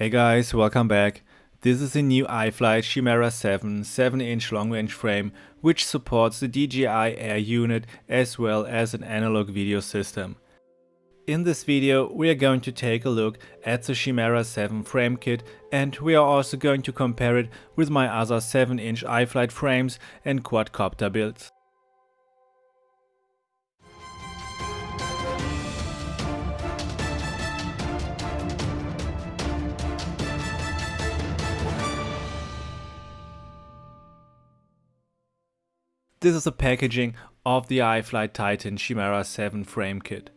Hey guys, welcome back. This is a new iFlight Chimera7 7-inch long-range frame which supports the DJI Air unit as well as an analog video system. In this video we are going to take a look at the Chimera7 frame kit, and we are also going to compare it with my other 7-inch iFlight frames and quadcopter builds. This is the packaging of the iFlight Titan Chimera7 frame kit.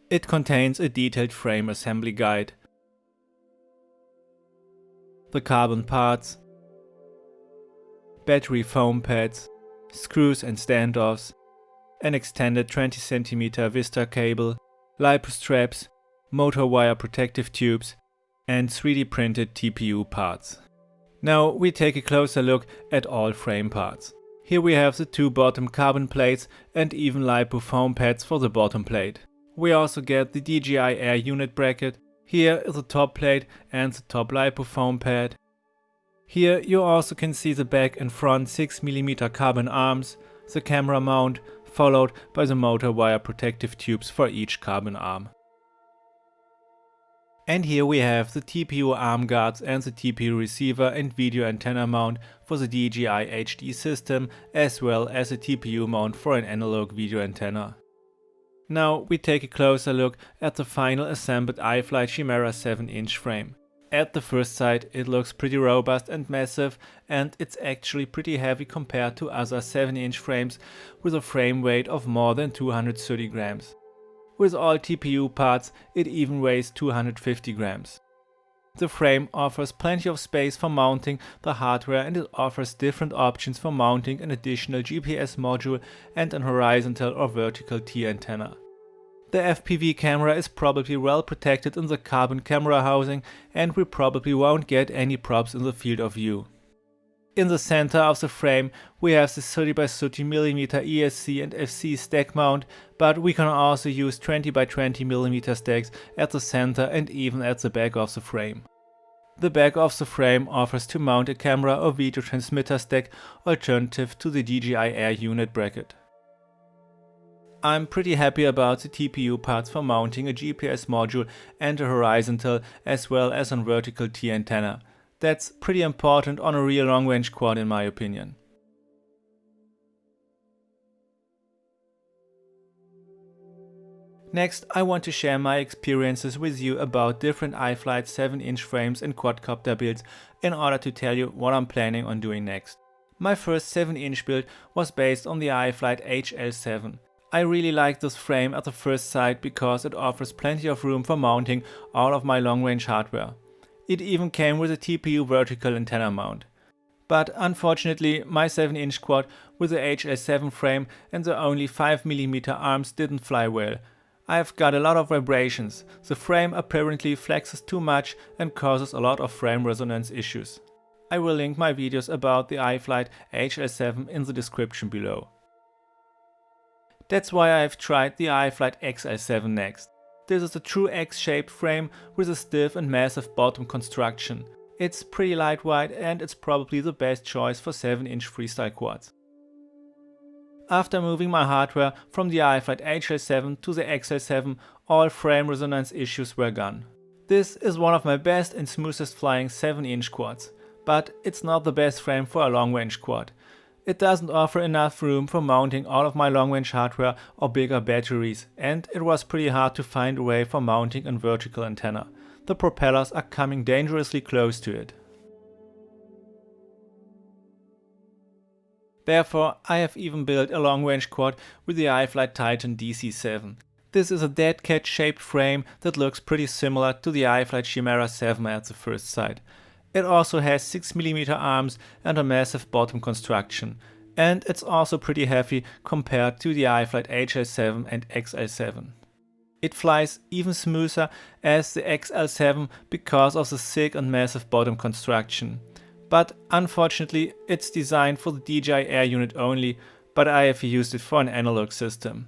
It contains a detailed frame assembly guide, the carbon parts, battery foam pads, screws and standoffs, an extended 20 cm Vista cable, LiPo straps, motor wire protective tubes, and 3D printed TPU parts. Now we take a closer look at all frame parts. Here we have the two bottom carbon plates and even LiPo foam pads for the bottom plate. We also get the DJI Air unit bracket. Here is the top plate and the top LiPo foam pad. Here you also can see the back and front 6mm carbon arms, the camera mount, followed by the motor wire protective tubes for each carbon arm. And here we have the TPU arm guards and the TPU receiver and video antenna mount for the DJI HD system, as well as a TPU mount for an analog video antenna. Now we take a closer look at the final assembled iFlight Chimera 7-inch frame. At the first sight it looks pretty robust and massive, and it's actually pretty heavy compared to other 7-inch frames with a frame weight of more than 230 grams. With all TPU parts, it even weighs 250 grams. The frame offers plenty of space for mounting the hardware, and it offers different options for mounting an additional GPS module and an horizontal or vertical T antenna. The FPV camera is probably well protected in the carbon camera housing, and we probably won't get any props in the field of view. In the center of the frame we have the 30x30mm ESC and FC stack mount, but we can also use 20x20mm stacks at the center and even at the back of the frame. The back of the frame offers to mount a camera or video transmitter stack alternative to the DJI Air unit bracket. I'm pretty happy about the TPU parts for mounting a GPS module and a horizontal as well as a vertical T antenna. That's pretty important on a real long-range quad in my opinion. Next, I want to share my experiences with you about different iFlight 7-inch frames and quadcopter builds in order to tell you what I'm planning on doing next. My first 7-inch build was based on the iFlight HL7. I really like this frame at the first sight because it offers plenty of room for mounting all of my long-range hardware. It even came with a TPU vertical antenna mount. But unfortunately my 7-inch quad with the HL7 frame and the only 5mm arms didn't fly well. I've got a lot of vibrations. The frame apparently flexes too much and causes a lot of frame resonance issues. I will link my videos about the iFlight HL7 in the description below. That's why I've tried the iFlight XL7 next. This is a true X-shaped frame with a stiff and massive bottom construction. It's pretty lightweight and it's probably the best choice for 7-inch freestyle quads. After moving my hardware from the iFlight HL7 to the XL7, all frame resonance issues were gone. This is one of my best and smoothest flying 7-inch quads, but it's not the best frame for a long-range quad. It doesn't offer enough room for mounting all of my long-range hardware or bigger batteries, and it was pretty hard to find a way for mounting a vertical antenna. The propellers are coming dangerously close to it. Therefore, I have even built a long-range quad with the iFlight Titan DC7. This is a dead cat shaped frame that looks pretty similar to the iFlight Chimera7 at the first sight. It also has 6mm arms and a massive bottom construction, and it's also pretty heavy compared to the iFlight HL7 and XL7. It flies even smoother as the XL7 because of the thick and massive bottom construction. But unfortunately it's designed for the DJI Air unit only, but I have used it for an analog system.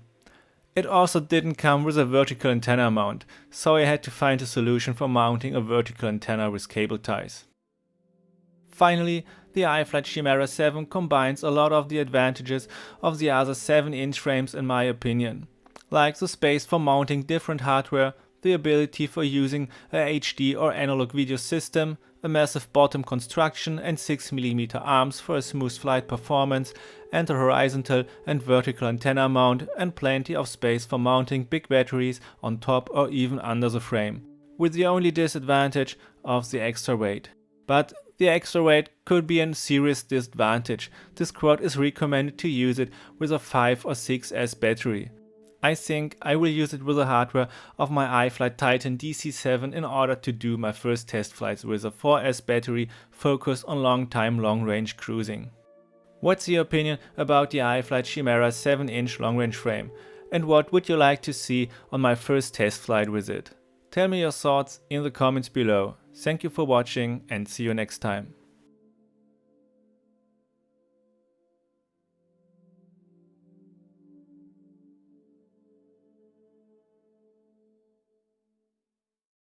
It also didn't come with a vertical antenna mount, so I had to find a solution for mounting a vertical antenna with cable ties. Finally, the iFlight Chimera7 combines a lot of the advantages of the other 7-inch frames in my opinion, like the space for mounting different hardware, the ability for using a HD or analog video system, a massive bottom construction and 6mm arms for a smooth flight performance, and a horizontal and vertical antenna mount, and plenty of space for mounting big batteries on top or even under the frame, with the only disadvantage of the extra weight. But the extra weight could be a serious disadvantage. This quad is recommended to use it with a 5 or 6S battery. I think I will use it with the hardware of my iFlight Titan DC7 in order to do my first test flights with a 4S battery focused on long range cruising. What's your opinion about the iFlight Chimera 7-inch long range frame? And what would you like to see on my first test flight with it? Tell me your thoughts in the comments below. Thank you for watching and see you next time.